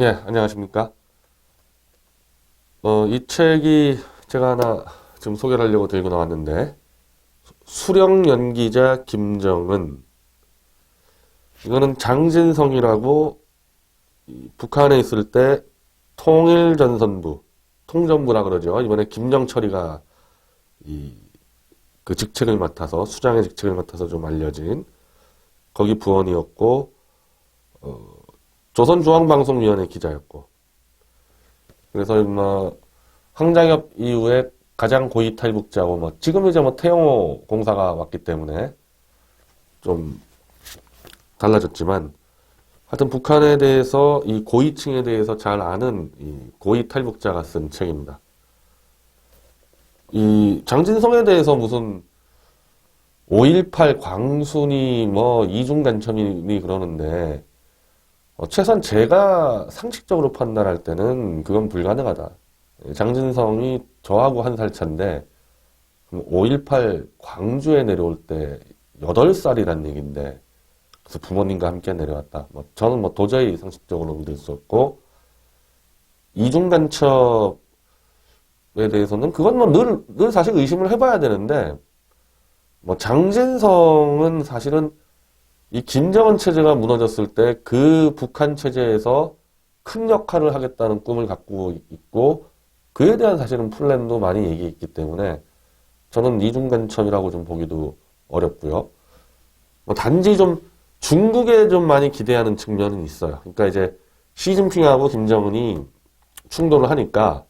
예, 안녕하십니까. 이 책이 제가 하나 지금 소개를 하려고 들고 나왔는데, 수령 연기자 김정은. 이거는 장진성이라고 북한에 있을 때 통일전선부, 통전부라 그러죠. 이번에 김정철이가 그 직책을 맡아서, 수장의 직책을 맡아서 좀 알려진 거기 부원이었고, 조선중앙방송위원회 기자였고, 그래서 황장엽 이후에 가장 고위 탈북자고 지금 이제 태영호 공사가 왔기 때문에 좀 달라졌지만 하여튼 북한에 대해서 이 고위층에 대해서 잘 아는 이 고위 탈북자가 쓴 책입니다. 이 장진성에 대해서 무슨 5.18 광순이 이중간첩이니 그러는데 최소한 제가 상식적으로 판단할 때는 그건 불가능하다. 장진성이 저하고 한 살 차인데 5.18 광주에 내려올 때 8살이란 얘기인데 그래서 부모님과 함께 내려왔다. 저는 도저히 상식적으로 믿을 수 없고 이중간첩에 대해서는 그건 늘 사실 의심을 해봐야 되는데 장진성은 사실은 이 김정은 체제가 무너졌을 때 그 북한 체제에서 큰 역할을 하겠다는 꿈을 갖고 있고 그에 대한 사실은 플랜도 많이 얘기했기 때문에 저는 이중간첩이라고 좀 보기도 어렵고요. 단지 좀 중국에 좀 많이 기대하는 측면은 있어요. 그러니까 이제 시진핑하고 김정은이 충돌을 하니까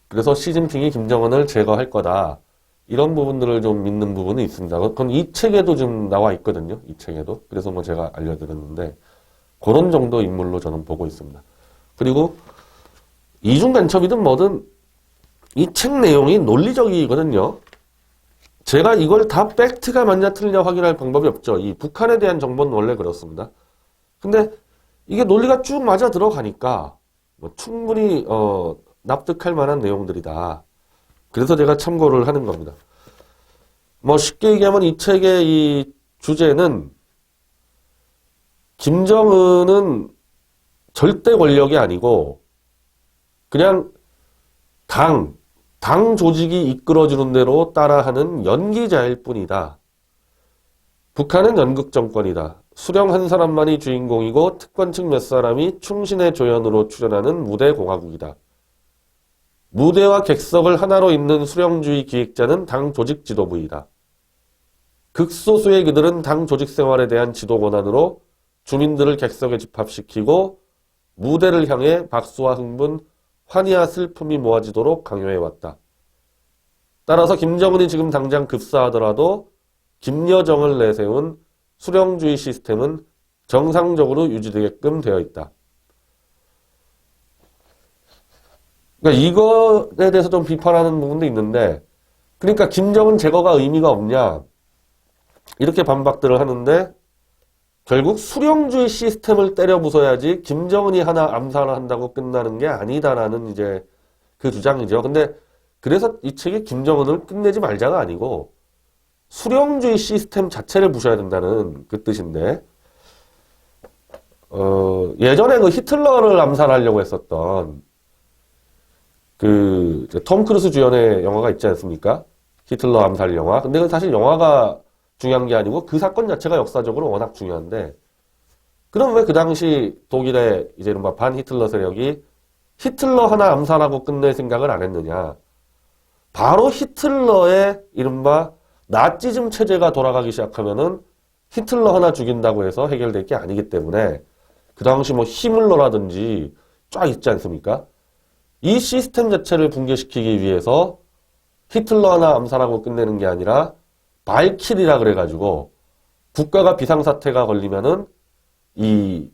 그래서 시진핑이 김정은을 제거할 거다. 이런 부분들을 좀 믿는 부분이 있습니다. 그건 이 책에도 좀 나와 있거든요. 이 책에도. 그래서 제가 알려드렸는데 그런 정도 인물로 저는 보고 있습니다. 그리고 이중간첩이든 뭐든 이 책 내용이 논리적이거든요. 제가 이걸 다 팩트가 맞냐 틀리냐 확인할 방법이 없죠. 이 북한에 대한 정보는 원래 그렇습니다. 근데 이게 논리가 쭉 맞아 들어가니까 충분히 납득할 만한 내용들이다. 그래서 제가 참고를 하는 겁니다. 쉽게 얘기하면 이 책의 이 주제는 김정은은 절대 권력이 아니고 그냥 당 조직이 이끌어주는 대로 따라하는 연기자일 뿐이다. 북한은 연극 정권이다. 수령 한 사람만이 주인공이고 특권층 몇 사람이 충신의 조연으로 출연하는 무대 공화국이다. 무대와 객석을 하나로 잇는 수령주의 기획자는 당 조직 지도부이다. 극소수의 그들은 당 조직 생활에 대한 지도 권한으로 주민들을 객석에 집합시키고 무대를 향해 박수와 흥분, 환희와 슬픔이 모아지도록 강요해왔다. 따라서 김정은이 지금 당장 급사하더라도 김여정을 내세운 수령주의 시스템은 정상적으로 유지되게끔 되어 있다. 그러니까 이거에 대해서 좀 비판하는 부분도 있는데, 그러니까 김정은 제거가 의미가 없냐 이렇게 반박들을 하는데 결국 수령주의 시스템을 때려 부숴야지 김정은이 하나 암살을 한다고 끝나는 게 아니다라는 이제 그 주장이죠. 근데 그래서 이 책이 김정은을 끝내지 말자가 아니고 수령주의 시스템 자체를 부숴야 된다는 그 뜻인데, 예전에 그 히틀러를 암살하려고 했었던 톰 크루스 주연의 영화가 있지 않습니까? 히틀러 암살 영화. 근데 그 사실 영화가 중요한 게 아니고 그 사건 자체가 역사적으로 워낙 중요한데, 그럼 왜 그 당시 독일의 이제 이른바 반 히틀러 세력이 히틀러 하나 암살하고 끝낼 생각을 안 했느냐. 바로 히틀러의 이른바 나치즘 체제가 돌아가기 시작하면은 히틀러 하나 죽인다고 해서 해결될 게 아니기 때문에 그 당시 히물러라든지 쫙 있지 않습니까? 이 시스템 자체를 붕괴시키기 위해서 히틀러 하나 암살하고 끝내는 게 아니라 발킬이라 그래가지고 국가가 비상사태가 걸리면은 이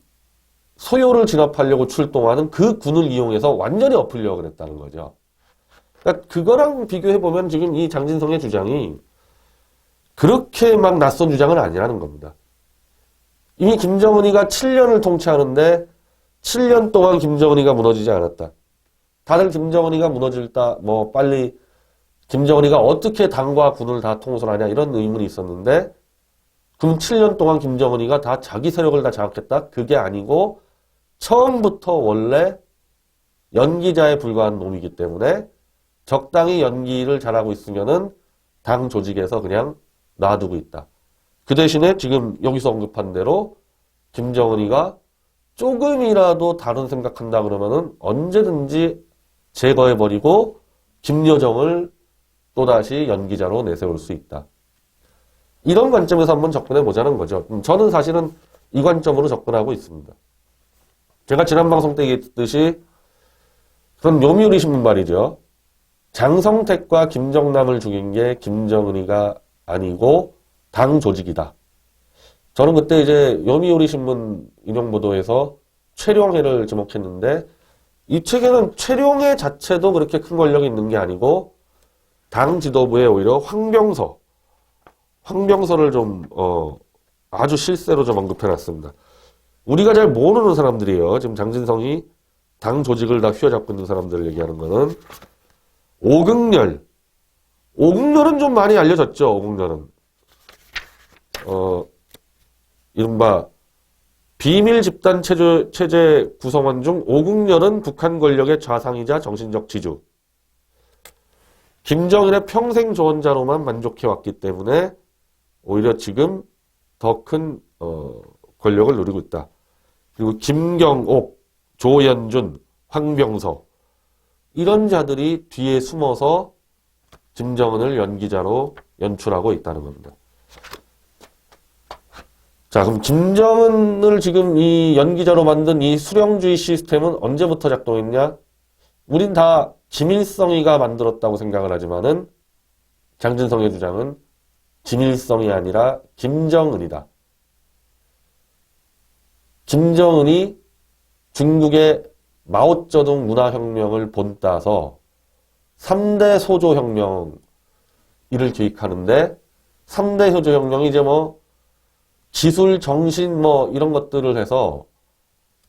소요를 진압하려고 출동하는 그 군을 이용해서 완전히 엎으려고 그랬다는 거죠. 그러니까 그거랑 비교해보면 지금 이 장진성의 주장이 그렇게 막 낯선 주장은 아니라는 겁니다. 이미 김정은이가 7년을 통치하는데 7년 동안 김정은이가 무너지지 않았다. 다들 김정은이가 무너질다, 빨리 김정은이가 어떻게 당과 군을 다 통솔하냐 이런 의문이 있었는데, 그럼 7년 동안 김정은이가 다 자기 세력을 다 장악했다? 그게 아니고 처음부터 원래 연기자에 불과한 놈이기 때문에 적당히 연기를 잘하고 있으면은 당 조직에서 그냥 놔두고 있다. 그 대신에 지금 여기서 언급한 대로 김정은이가 조금이라도 다른 생각한다 그러면은 언제든지 제거해버리고 김여정을 또다시 연기자로 내세울 수 있다. 이런 관점에서 한번 접근해 보자는 거죠. 저는 사실은 이 관점으로 접근하고 있습니다. 제가 지난 방송 때 얘기했듯이 그런 요미우리 신문 말이죠. 장성택과 김정남을 죽인 게 김정은이가 아니고 당 조직이다. 저는 그때 이제 요미우리 신문 인용 보도에서 최룡해를 지목했는데 이 책에는 최룡해 자체도 그렇게 큰 권력이 있는 게 아니고 당 지도부에 오히려 황병서를 좀 아주 실세로 좀 언급해놨습니다. 우리가 잘 모르는 사람들이에요. 지금 장진성이 당 조직을 다 휘어잡고 있는 사람들을 얘기하는 거는 오국렬은 좀 많이 알려졌죠. 오국렬은 이른바 비밀 집단 체제 구성원 중 오국렬은 북한 권력의 좌상이자 정신적 지주. 김정일의 평생 조언자로만 만족해왔기 때문에 오히려 지금 더 큰 권력을 누리고 있다. 그리고 김경옥, 조연준, 황병서 이런 자들이 뒤에 숨어서 김정은을 연기자로 연출하고 있다는 겁니다. 자, 그럼 김정은을 지금 이 연기자로 만든 이 수령주의 시스템은 언제부터 작동했냐? 우린 다 김일성이가 만들었다고 생각을 하지만은 장진성의 주장은 김일성이 아니라 김정은이다. 김정은이 중국의 마오쩌둥 문화혁명을 본따서 3대 소조혁명 이를 기획하는데 3대 소조혁명이 이제 뭐 기술, 정신 뭐 이런 것들을 해서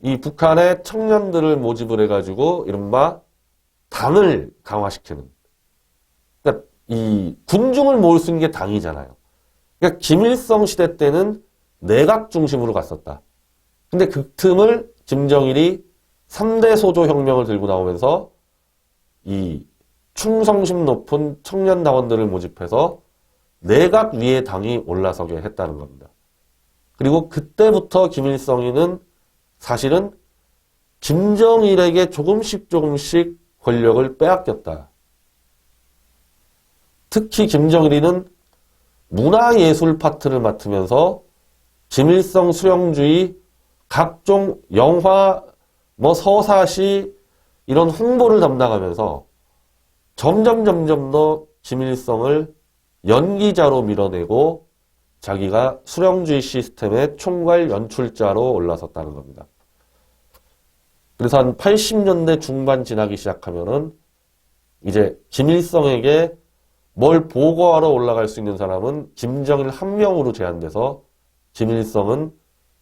이 북한의 청년들을 모집을 해가지고 이른바 당을 강화시키는. 그러니까 이 군중을 모을 수 있는 게 당이잖아요. 그러니까 김일성 시대 때는 내각 중심으로 갔었다. 근데 그 틈을 김정일이 3대 소조혁명을 들고 나오면서 이 충성심 높은 청년 당원들을 모집해서 내각 위에 당이 올라서게 했다는 겁니다. 그리고 그때부터 김일성이는 사실은 김정일에게 조금씩 권력을 빼앗겼다. 특히 김정일이는 문화예술 파트를 맡으면서 김일성 수령주의 각종 영화, 서사시 이런 홍보를 담당하면서 점점 더 김일성을 연기자로 밀어내고 자기가 수령주의 시스템의 총괄 연출자로 올라섰다는 겁니다. 그래서 한 80년대 중반 지나기 시작하면은 이제 김일성에게 뭘 보고하러 올라갈 수 있는 사람은 김정일 한 명으로 제한돼서 김일성은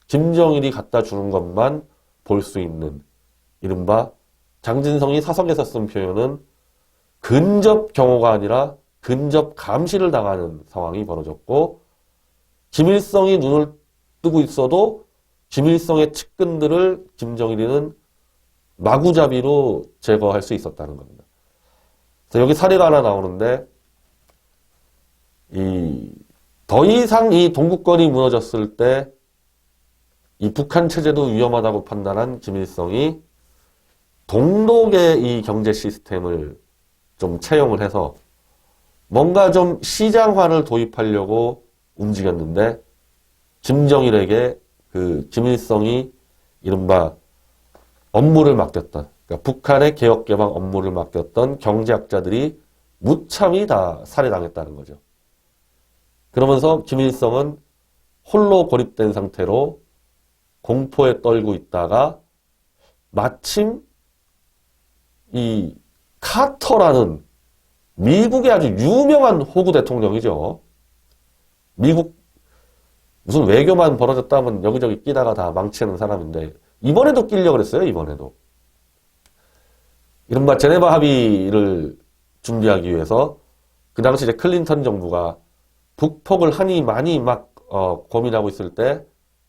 김정일이 갖다 주는 것만 볼 수 있는 이른바 장진성이 사석에서 쓴 표현은 근접 경호가 아니라 근접 감시를 당하는 상황이 벌어졌고 김일성이 눈을 뜨고 있어도 김일성의 측근들을 김정일이는 마구잡이로 제거할 수 있었다는 겁니다. 그래서 여기 사례가 하나 나오는데 더 이상 이 동구권이 무너졌을 때 이 북한 체제도 위험하다고 판단한 김일성이 동독의 이 경제 시스템을 좀 채용을 해서 뭔가 좀 시장화를 도입하려고 움직였는데 김정일에게 그 김일성이 이른바 업무를 맡겼던, 그러니까 북한의 개혁개방 업무를 맡겼던 경제학자들이 무참히 다 살해당했다는 거죠. 그러면서 김일성은 홀로 고립된 상태로 공포에 떨고 있다가 마침 이 카터라는 미국의 아주 유명한 호구 대통령이죠. 미국 무슨 외교만 벌어졌다 하면 여기저기 끼다가 다 망치는 사람인데 이번에도 끼려고 그랬어요. 이번에도. 이른바 제네바 합의를 준비하기 위해서 그 당시 이제 클린턴 정부가 북폭을 하니 많이 막 고민하고 있을 때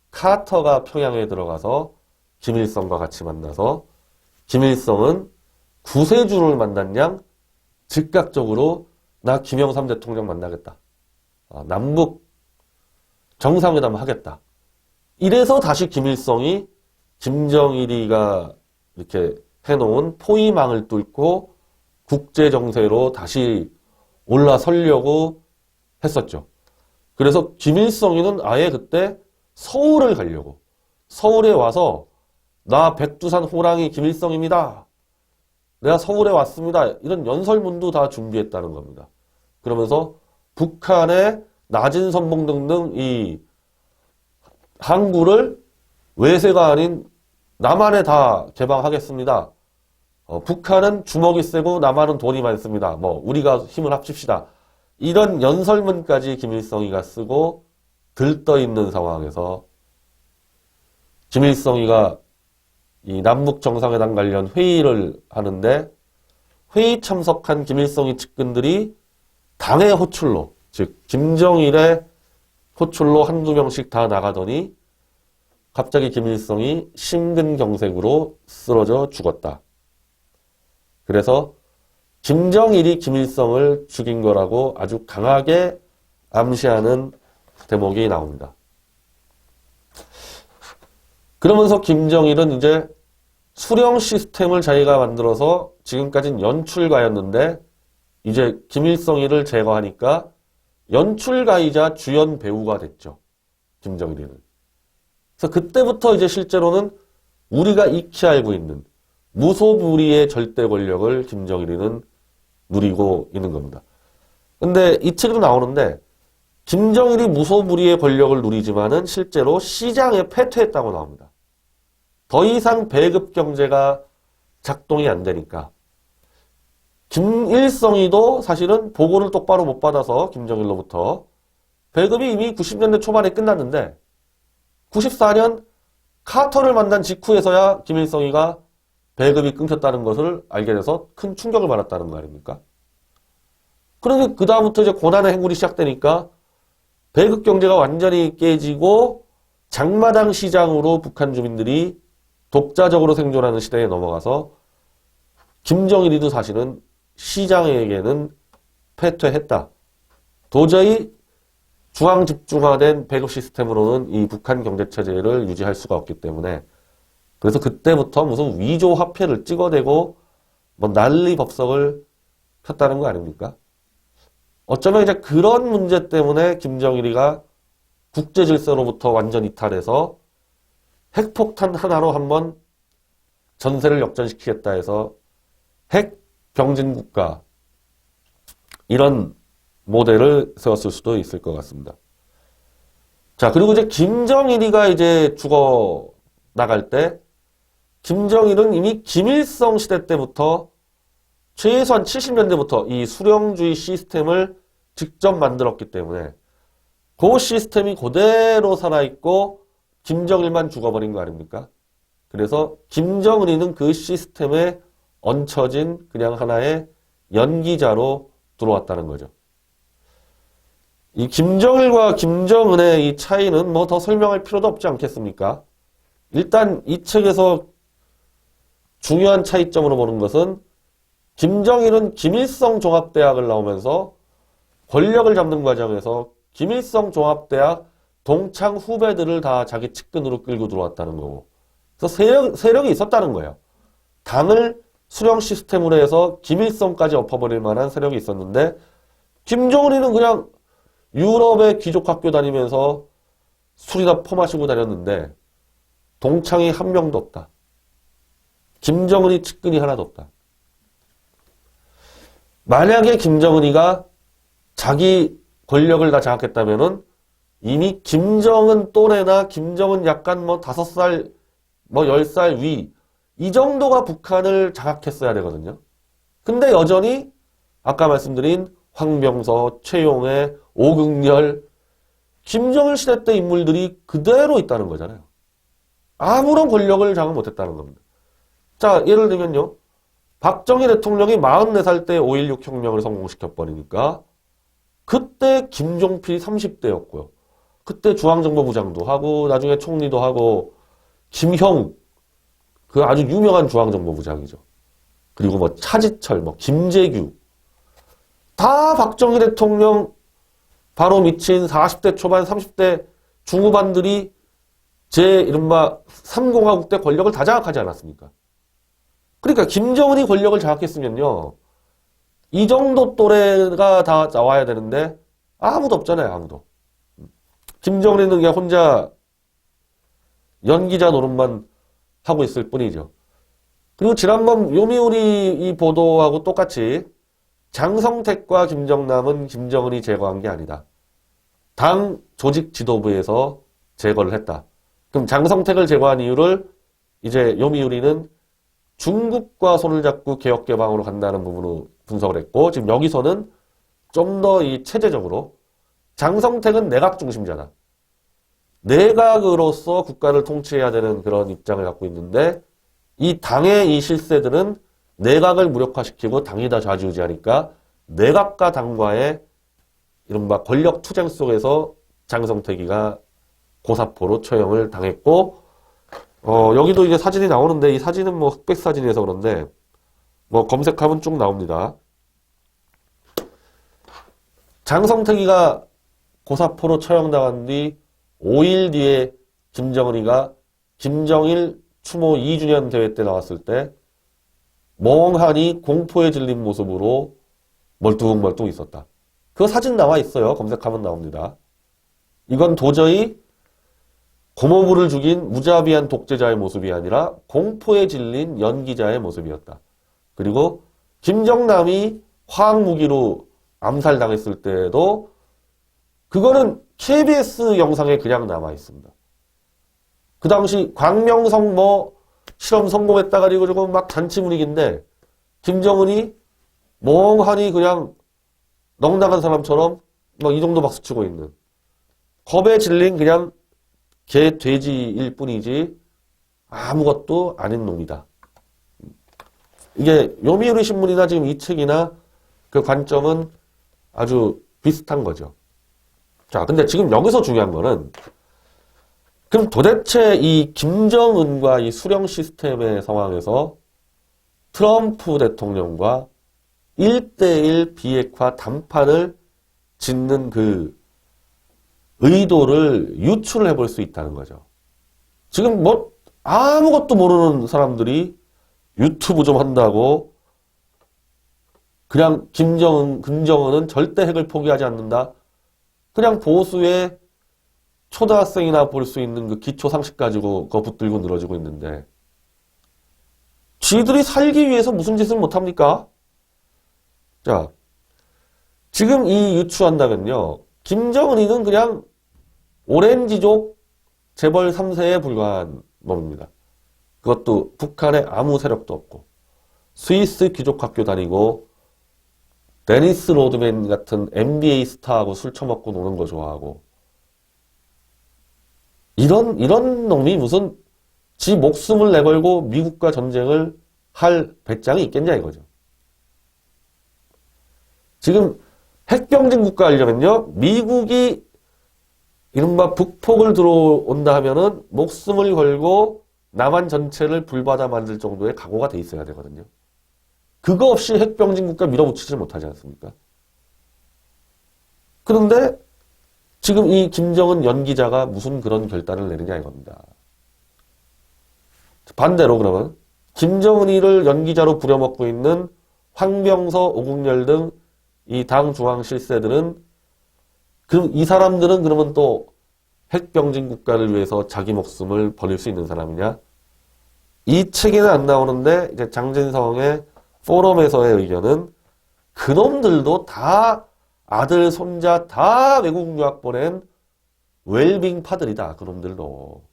카터가 평양에 들어가서 김일성과 같이 만나서 김일성은 구세주를 만난 양 즉각적으로 나 김영삼 대통령 만나겠다. 남북 정상회담 하겠다. 이래서 다시 김일성이 김정일이가 이렇게 해놓은 포위망을 뚫고 국제정세로 다시 올라서려고 했었죠. 그래서 김일성이는 아예 그때 서울을 가려고, 서울에 와서 나 백두산 호랑이 김일성입니다. 내가 서울에 왔습니다. 이런 연설문도 다 준비했다는 겁니다. 그러면서 북한의 낮은 선봉 등등 이 항구를 외세가 아닌 남한에 다 개방하겠습니다. 북한은 주먹이 세고 남한은 돈이 많습니다. 우리가 힘을 합칩시다. 이런 연설문까지 김일성이가 쓰고 들떠있는 상황에서 김일성이가 이 남북 정상회담 관련 회의를 하는데 회의 참석한 김일성이 측근들이 당의 호출로, 즉 김정일의 호출로 한두 명씩 다 나가더니 갑자기 김일성이 심근경색으로 쓰러져 죽었다. 그래서 김정일이 김일성을 죽인 거라고 아주 강하게 암시하는 대목이 나옵니다. 그러면서 김정일은 이제 수령 시스템을 자기가 만들어서 지금까지는 연출가였는데 이제 김일성이를 제거하니까 연출가이자 주연 배우가 됐죠. 김정일이는. 그래서 그때부터 이제 실제로는 우리가 익히 알고 있는 무소불위의 절대 권력을 김정일이는 누리고 있는 겁니다. 근데 이 책에도 나오는데 김정일이 무소불위의 권력을 누리지만은 실제로 시장에 패퇴했다고 나옵니다. 더 이상 배급 경제가 작동이 안 되니까 김일성이도 사실은 보고를 똑바로 못 받아서 김정일로부터 배급이 이미 90년대 초반에 끝났는데 94년 카터를 만난 직후에서야 김일성이가 배급이 끊겼다는 것을 알게 돼서 큰 충격을 받았다는 거 아닙니까? 그런데 그 다음부터 이제 고난의 행군이 시작되니까 배급 경제가 완전히 깨지고 장마당 시장으로 북한 주민들이 독자적으로 생존하는 시대에 넘어가서 김정일이도 사실은 시장에게는 패퇴했다. 도저히 중앙 집중화된 배급 시스템으로는 이 북한 경제체제를 유지할 수가 없기 때문에 그래서 그때부터 무슨 위조 화폐를 찍어대고 난리 법석을 폈다는 거 아닙니까? 어쩌면 이제 그런 문제 때문에 김정일이가 국제 질서로부터 완전 이탈해서 핵폭탄 하나로 한번 전세를 역전시키겠다 해서 핵 병진 국가 이런 모델을 세웠을 수도 있을 것 같습니다. 자, 그리고 이제 김정일이가 이제 죽어 나갈 때 김정일은 이미 김일성 시대 때부터 최소한 70년대부터 이 수령주의 시스템을 직접 만들었기 때문에 그 시스템이 그대로 살아있고 김정일만 죽어버린 거 아닙니까? 그래서 김정은이는 그 시스템에 얹혀진 그냥 하나의 연기자로 들어왔다는 거죠. 이 김정일과 김정은의 이 차이는 더 설명할 필요도 없지 않겠습니까? 일단 이 책에서 중요한 차이점으로 보는 것은 김정일은 김일성 종합대학을 나오면서 권력을 잡는 과정에서 김일성 종합대학 동창 후배들을 다 자기 측근으로 끌고 들어왔다는 거고 그래서 세력이 있었다는 거예요. 당을 수령 시스템으로 해서 김일성까지 엎어버릴 만한 세력이 있었는데 김정은이는 그냥 유럽의 귀족학교 다니면서 술이나 퍼마시고 다녔는데 동창이 한 명도 없다. 김정은이 측근이 하나도 없다. 만약에 김정은이가 자기 권력을 다 장악했다면은 이미 김정은 또래나 김정은 약간 5살, 10살 위, 이 정도가 북한을 장악했어야 되거든요. 근데 여전히 아까 말씀드린 황병서, 최용해, 오극렬, 김정일 시대 때 인물들이 그대로 있다는 거잖아요. 아무런 권력을 장악 못했다는 겁니다. 자, 예를 들면요. 박정희 대통령이 44살 때 5.16 혁명을 성공시켜버리니까 그때 김종필이 30대였고요. 그때 중앙정보부장도 하고 나중에 총리도 하고 김형욱 그 아주 유명한 중앙정보부장이죠. 그리고 뭐 차지철, 뭐 김재규 다 박정희 대통령 바로 미친 40대 초반, 30대 중후반들이 제 이른바 3공화국 때 권력을 다 장악하지 않았습니까? 그러니까 김정은이 권력을 장악했으면요. 이 정도 또래가 다 나와야 되는데 아무도 없잖아요. 아무도. 김정은이는 그냥 혼자 연기자 노릇만 하고 있을 뿐이죠. 그리고 지난번 요미우리 이 보도하고 똑같이 장성택과 김정남은 김정은이 제거한 게 아니다. 당 조직 지도부에서 제거를 했다. 그럼 장성택을 제거한 이유를 이제 요미우리는 중국과 손을 잡고 개혁개방으로 간다는 부분으로 분석을 했고, 지금 여기서는 좀 더 이 체제적으로 장성택은 내각 중심자다. 내각으로서 국가를 통치해야 되는 그런 입장을 갖고 있는데, 이 당의 이 실세들은 내각을 무력화시키고 당이 다 좌지우지하니까 내각과 당과의 이른바 권력 투쟁 속에서 장성택이가 고사포로 처형을 당했고, 여기도 이제 사진이 나오는데 이 사진은 뭐 흑백 사진이라서 그런데 뭐 검색하면 쭉 나옵니다. 장성택이가 고사포로 처형당한 뒤 5일 뒤에 김정은이가 김정일 추모 2주년 대회 때 나왔을 때 멍하니 공포에 질린 모습으로 멀뚱멀뚱 있었다. 그 사진 나와 있어요. 검색하면 나옵니다. 이건 도저히 고모부를 죽인 무자비한 독재자의 모습이 아니라 공포에 질린 연기자의 모습이었다. 그리고 김정남이 화학무기로 암살당했을 때에도 그거는 KBS 영상에 그냥 남아 있습니다. 그 당시 광명성 뭐 실험 성공했다 가지고 조금 막 잔치 분위기인데 김정은이 멍하니 그냥 넉나간 사람처럼 막 이 정도 박수치고 있는 겁에 질린 그냥 개 돼지일 뿐이지 아무것도 아닌 놈이다. 이게 요미우리 신문이나 지금 이 책이나 그 관점은 아주 비슷한 거죠. 자, 근데 지금 여기서 중요한 거는 그럼 도대체 이 김정은과 이 수령 시스템의 상황에서 트럼프 대통령과 1대1 비핵화 담판을 짓는 그 의도를 유출을 해볼 수 있다는 거죠. 지금 뭐 아무것도 모르는 사람들이 유튜브 좀 한다고 그냥 김정은은 절대 핵을 포기하지 않는다. 그냥 보수의 초등학생이나 볼 수 있는 그 기초 상식 가지고 그거 붙들고 늘어지고 있는데 쥐들이 살기 위해서 무슨 짓을 못합니까? 자, 지금 이 유추한다면요. 김정은이는 그냥 오렌지족 재벌 3세에 불과한 놈입니다. 그것도 북한에 아무 세력도 없고 스위스 귀족 학교 다니고 데니스 로드맨 같은 NBA 스타하고 술 처먹고 노는 거 좋아하고 이런 놈이 무슨 지 목숨을 내걸고 미국과 전쟁을 할 배짱이 있겠냐 이거죠. 지금 핵병진 국가 하려면요. 미국이 이른바 북폭을 들어온다 하면은 목숨을 걸고 남한 전체를 불바다 만들 정도의 각오가 돼 있어야 되거든요. 그거 없이 핵병진 국가 밀어붙이지 못하지 않습니까? 그런데 지금 이 김정은 연기자가 무슨 그런 결단을 내느냐 이겁니다. 반대로 그러면 김정은이를 연기자로 부려먹고 있는 황병서, 오국열 등 이 당 중앙 실세들은 그럼 이 사람들은 그러면 또 핵병진 국가를 위해서 자기 목숨을 버릴 수 있는 사람이냐? 이 책에는 안 나오는데 이제 장진성의 포럼에서의 의견은 그놈들도 다 아들, 손자 다 외국 유학 보낸 웰빙 파들이다. 그놈들도.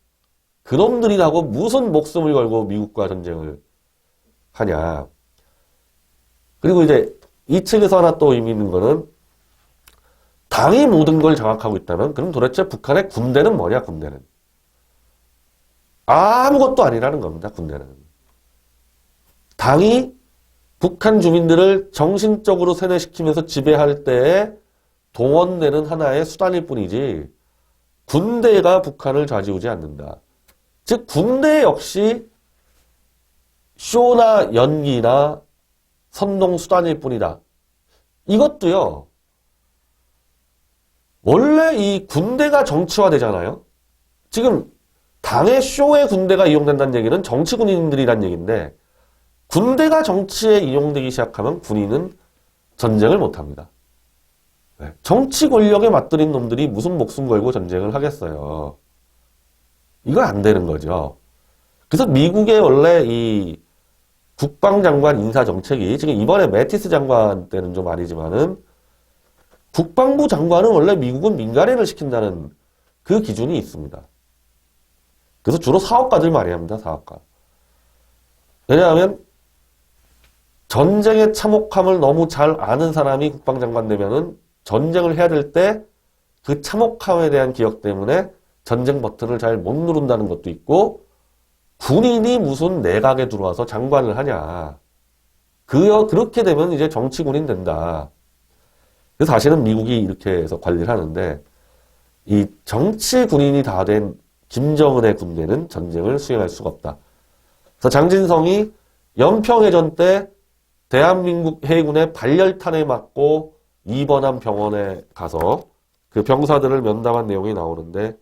그놈들이라고 무슨 목숨을 걸고 미국과 전쟁을 하냐. 그리고 이제 이 책에서 하나 또 의미 있는 거는 당이 모든 걸 장악하고 있다면 그럼 도대체 북한의 군대는 뭐냐, 군대는. 아무것도 아니라는 겁니다, 군대는. 당이 북한 주민들을 정신적으로 세뇌시키면서 지배할 때에 동원되는 하나의 수단일 뿐이지 군대가 북한을 좌지우지 않는다. 즉 군대 역시 쇼나 연기나 선동 수단일 뿐이다. 이것도요. 원래 이 군대가 정치화되잖아요. 지금 당의 쇼에 군대가 이용된다는 얘기는 정치 군인들이란 얘기인데 군대가 정치에 이용되기 시작하면 군인은 전쟁을 못합니다. 정치 권력에 맞들인 놈들이 무슨 목숨 걸고 전쟁을 하겠어요. 이거 안 되는 거죠. 그래서 미국의 원래 이 국방장관 인사정책이 지금 이번에 매티스 장관 때는 좀 아니지만은 국방부 장관은 원래 미국은 민간인을 시킨다는 그 기준이 있습니다. 그래서 주로 사업가들 많이 합니다. 사업가. 왜냐하면 전쟁의 참혹함을 너무 잘 아는 사람이 국방장관 되면은 전쟁을 해야 될 때 그 참혹함에 대한 기억 때문에 전쟁 버튼을 잘 못 누른다는 것도 있고 군인이 무슨 내각에 들어와서 장관을 하냐. 그렇게 되면 이제 정치군인 된다. 그래서 사실은 미국이 이렇게 해서 관리를 하는데 이 정치군인이 다 된 김정은의 군대는 전쟁을 수행할 수가 없다. 그래서 장진성이 연평해전 때 대한민국 해군의 발열탄에 맞고 입원한 병원에 가서 그 병사들을 면담한 내용이 나오는데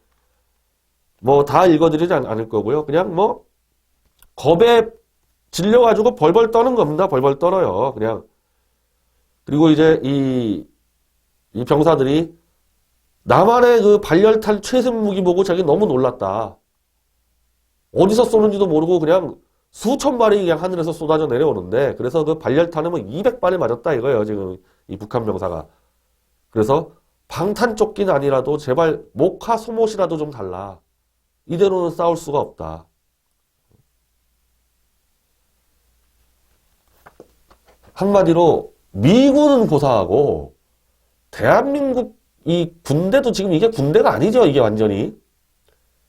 뭐 다 읽어드리지 않을 거고요. 그냥 뭐 겁에 질려가지고 벌벌 떠는 겁니다. 벌벌 떨어요. 그냥. 그리고 이제 이 병사들이 남한의 그 발열탄 최신 무기 보고 자기 너무 놀랐다. 어디서 쏘는지도 모르고 그냥 수천 발이 그냥 하늘에서 쏟아져 내려오는데 그래서 그 발열탄은 뭐 200발을 맞았다 이거예요. 지금 이 북한 병사가. 그래서 방탄조끼는 아니라도 제발 목화 소못이라도 좀 달라. 이대로는 싸울 수가 없다. 한마디로 미군은 고사하고 대한민국 이 군대도 지금 이게 군대가 아니죠. 이게 완전히.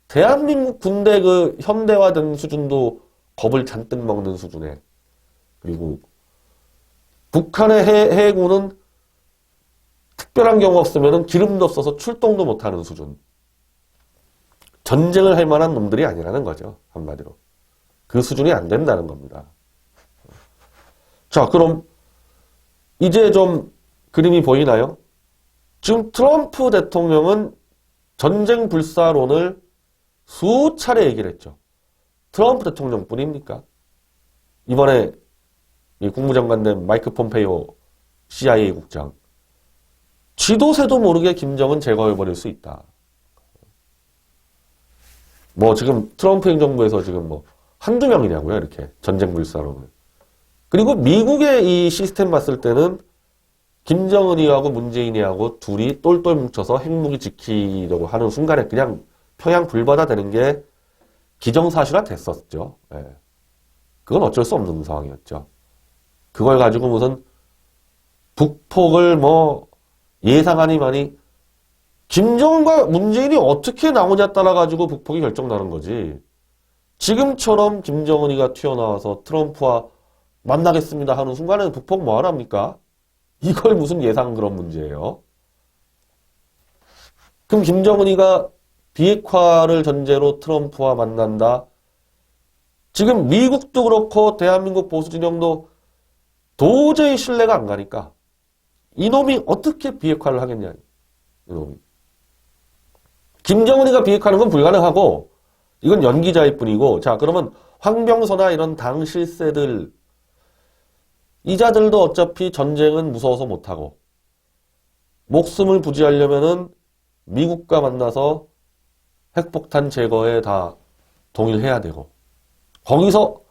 대한민국 군대 그 현대화된 수준도 겁을 잔뜩 먹는 수준에. 그리고 북한의 해군은 특별한 경우 없으면 기름도 없어서 출동도 못하는 수준. 전쟁을 할 만한 놈들이 아니라는 거죠. 한마디로. 그 수준이 안 된다는 겁니다. 자, 그럼 이제 좀 그림이 보이나요? 지금 트럼프 대통령은 전쟁 불사론을 수차례 얘기를 했죠. 트럼프 대통령뿐입니까? 이번에 이 국무장관 된 마이크 폼페이오 CIA 국장. 쥐도새도 모르게 김정은 제거해버릴 수 있다. 뭐 지금 트럼프 행정부에서 지금 뭐 한두 명이냐고요. 이렇게 전쟁 불사론을. 그리고 미국의 이 시스템 봤을 때는 김정은이하고 문재인이하고 둘이 똘똘 뭉쳐서 핵무기 지키려고 하는 순간에 그냥 평양 불바다 되는 게 기정사실화 됐었죠. 예. 그건 어쩔 수 없는 상황이었죠. 그걸 가지고 무슨 북폭을 뭐 예상하니만이 김정은과 문재인이 어떻게 나오냐 따라 가지고 북폭이 결정나는 거지. 지금처럼 김정은이가 튀어나와서 트럼프와 만나겠습니다 하는 순간에 북폭 뭐 하랍니까? 이걸 무슨 예상 그런 문제예요. 그럼 김정은이가 비핵화를 전제로 트럼프와 만난다. 지금 미국도 그렇고 대한민국 보수 진영도 도저히 신뢰가 안 가니까 이놈이 어떻게 비핵화를 하겠냐. 이놈이. 김정은이가 비핵화하는 건 불가능하고 이건 연기자일 뿐이고 자 그러면 황병서나 이런 당 실세들 이자들도 어차피 전쟁은 무서워서 못하고 목숨을 부지하려면은 미국과 만나서 핵폭탄 제거에 다 동의해야 되고 거기서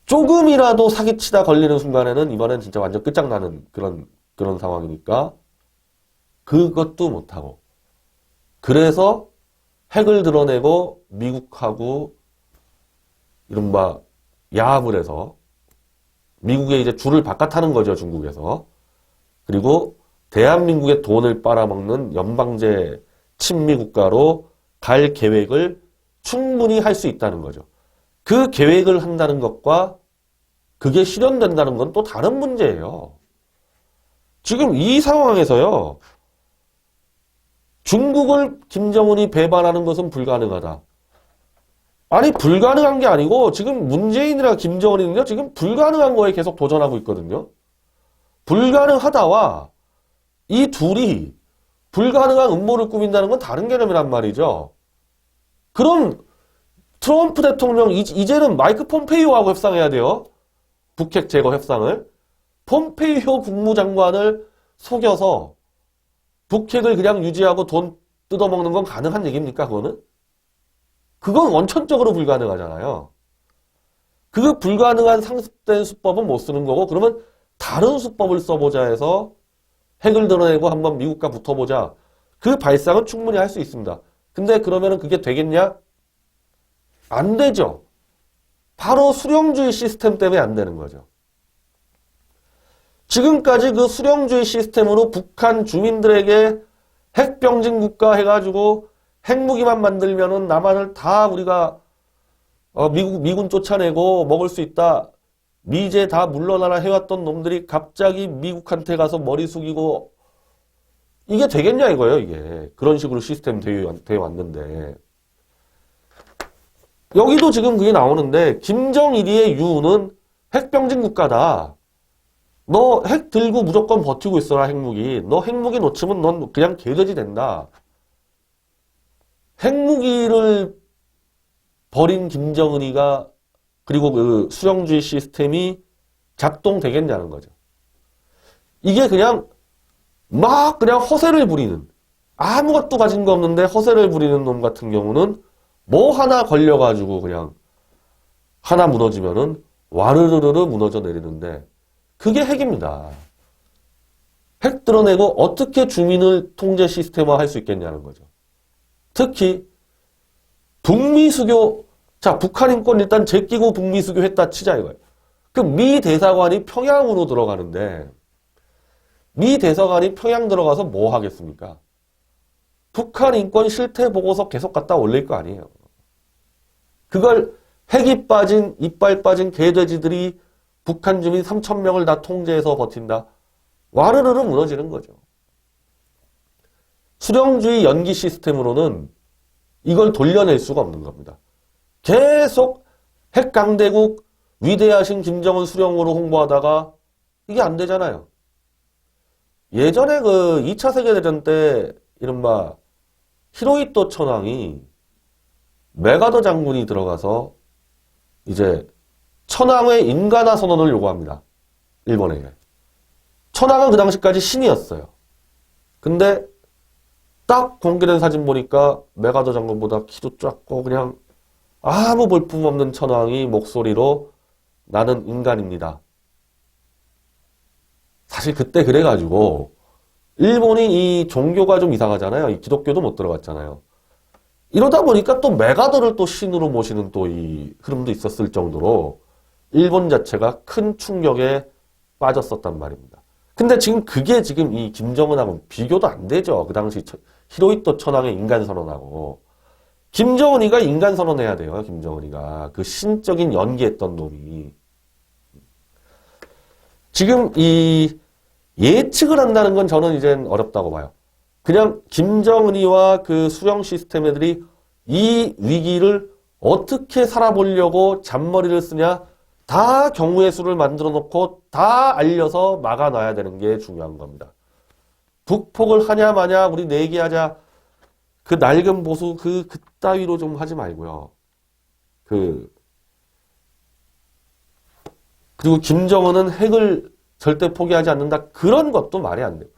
조금이라도 사기치다 걸리는 순간에는 이번엔 진짜 완전 끝장나는 그런 상황이니까 그것도 못하고 그래서 핵을 드러내고 미국하고 이른바 야합을 해서 미국에 이제 줄을 바깥하는 거죠, 중국에서. 그리고 대한민국의 돈을 빨아먹는 연방제 친미 국가로 갈 계획을 충분히 할 수 있다는 거죠. 그 계획을 한다는 것과 그게 실현된다는 건 또 다른 문제예요. 지금 이 상황에서요. 중국을 김정은이 배반하는 것은 불가능하다. 아니, 불가능한 게 아니고, 지금 문재인이랑 김정은이는요, 지금 불가능한 거에 계속 도전하고 있거든요. 불가능하다와 이 둘이 불가능한 음모를 꾸민다는 건 다른 개념이란 말이죠. 그럼 트럼프 대통령 이제는 마이크 폼페이오하고 협상해야 돼요. 북핵 제거 협상을. 폼페이오 국무장관을 속여서 북핵을 그냥 유지하고 돈 뜯어먹는 건 가능한 얘기입니까, 그거는? 그건 원천적으로 불가능하잖아요. 그 불가능한 상습된 수법은 못 쓰는 거고, 그러면 다른 수법을 써보자 해서 핵을 드러내고 한번 미국과 붙어보자. 그 발상은 충분히 할 수 있습니다. 근데 그러면은 그게 되겠냐? 안 되죠. 바로 수령주의 시스템 때문에 안 되는 거죠. 지금까지 그 수령주의 시스템으로 북한 주민들에게 핵병진 국가 해가지고 핵무기만 만들면은 남한을 다 우리가 미군 쫓아내고 먹을 수 있다. 미제 다 물러나라 해왔던 놈들이 갑자기 미국한테 가서 머리 숙이고 이게 되겠냐 이거예요, 이게. 그런 식으로 시스템 되어 왔는데. 여기도 지금 그게 나오는데 김정일이의 유는 핵병진 국가다. 너 핵 들고 무조건 버티고 있어라, 핵무기. 너 핵무기 놓치면 넌 그냥 개돼지 된다. 핵무기를 버린 김정은이가 그리고 그 수령주의 시스템이 작동되겠냐는 거죠. 이게 그냥 막 그냥 허세를 부리는, 아무것도 가진 거 없는데 허세를 부리는 놈 같은 경우는 뭐 하나 걸려가지고 그냥 하나 무너지면은 와르르르 무너져 내리는데 그게 핵입니다. 핵 드러내고 어떻게 주민을 통제 시스템화 할 수 있겠냐는 거죠. 특히 북미 수교, 자, 북한 인권 일단 제끼고 북미 수교 했다 치자 이거예요. 그 미 대사관이 평양으로 들어가는데 미 대사관이 평양 들어가서 뭐 하겠습니까? 북한 인권 실태 보고서 계속 갖다 올릴 거 아니에요. 그걸 핵이 빠진, 이빨 빠진 개돼지들이 북한 주민 3,000명을 다 통제해서 버틴다. 와르르르 무너지는 거죠. 수령주의 연기 시스템으로는 이걸 돌려낼 수가 없는 겁니다. 계속 핵강대국 위대하신 김정은 수령으로 홍보하다가 이게 안 되잖아요. 예전에 그 2차 세계대전 때 이른바 히로히토 천황이 메가더 장군이 들어가서 이제 천황의 인간화 선언을 요구합니다. 일본에게. 천황은 그 당시까지 신이었어요. 근데 딱 공개된 사진 보니까 메가더 장군보다 키도 작고 그냥 아무 볼품없는 천황이 목소리로 나는 인간입니다. 사실 그때 그래가지고 일본이 이 종교가 좀 이상하잖아요. 이 기독교도 못 들어갔잖아요. 이러다 보니까 또 메가더를 또 신으로 모시는 또 이 흐름도 있었을 정도로 일본 자체가 큰 충격에 빠졌었단 말입니다. 근데 지금 그게 지금 이 김정은하고 비교도 안 되죠. 그 당시 히로히토 천황의 인간선언하고. 김정은이가 인간선언해야 돼요. 김정은이가. 그 신적인 연기했던 놈이. 지금 이 예측을 한다는 건 저는 이젠 어렵다고 봐요. 그냥 김정은이와 그 수령 시스템 애들이 이 위기를 어떻게 살아보려고 잔머리를 쓰냐, 다 경우의 수를 만들어 놓고 다 알려서 막아놔야 되는 게 중요한 겁니다. 북폭을 하냐 마냐 우리 내기하자, 그 낡은 보수 그따위로 좀 하지 말고요. 그리고 김정은은 핵을 절대 포기하지 않는다, 그런 것도 말이 안 돼요.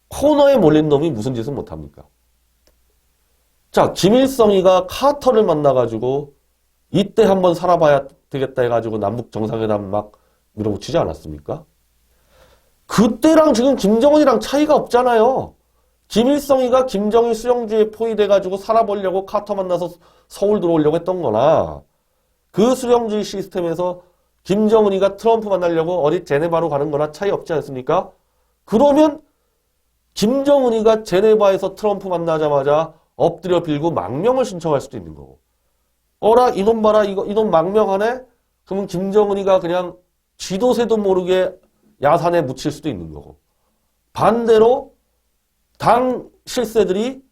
코너에 몰린 놈이 무슨 짓을 못합니까? 자, 김일성이가 카터를 만나가지고 이때 한번 살아봐야 되겠다 해가지고 남북 정상회담 막 밀어붙이지 않았습니까? 그때랑 지금 김정은이랑 차이가 없잖아요. 김일성이가 김정일 수령주의에 포위돼가지고 살아보려고 카터 만나서 서울 들어오려고 했던 거나, 그 수령주의 시스템에서 김정은이가 트럼프 만나려고 어디 제네바로 가는 거나 차이 없지 않습니까? 그러면 김정은이가 제네바에서 트럼프 만나자마자 엎드려 빌고 망명을 신청할 수도 있는 거고. 어라, 이놈 봐라, 이놈 망명하네? 그러면 김정은이가 그냥 쥐도 새도 모르게 야산에 묻힐 수도 있는 거고. 반대로 당 실세들이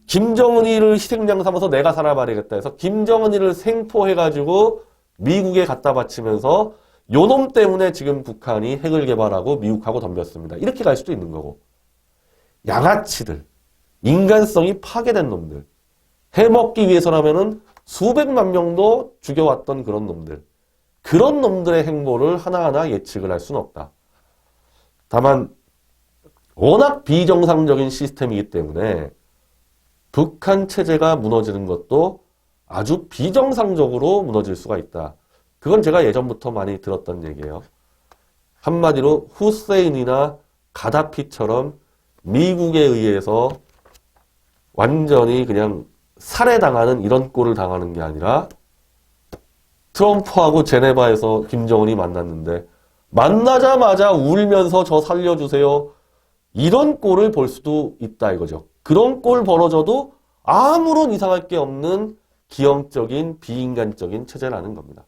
김정은이를 희생양 삼아서 내가 살아버리겠다 해서 김정은이를 생포해가지고 미국에 갖다 바치면서 요놈 때문에 지금 북한이 핵을 개발하고 미국하고 덤볐습니다. 이렇게 갈 수도 있는 거고. 양아치들, 인간성이 파괴된 놈들, 해먹기 위해서라면은 수백만 명도 죽여왔던 그런 놈들, 그런 놈들의 행보를 하나하나 예측을 할 수는 없다. 다만 워낙 비정상적인 시스템이기 때문에 북한 체제가 무너지는 것도 아주 비정상적으로 무너질 수가 있다. 그건 제가 예전부터 많이 들었던 얘기예요. 한마디로 후세인이나 가다피처럼 미국에 의해서 완전히 그냥 살해당하는 이런 꼴을 당하는 게 아니라 트럼프하고 제네바에서 김정은이 만났는데 만나자마자 울면서 저 살려주세요. 이런 꼴을 볼 수도 있다 이거죠. 그런 꼴 벌어져도 아무런 이상할 게 없는 기형적인 비인간적인 체제라는 겁니다.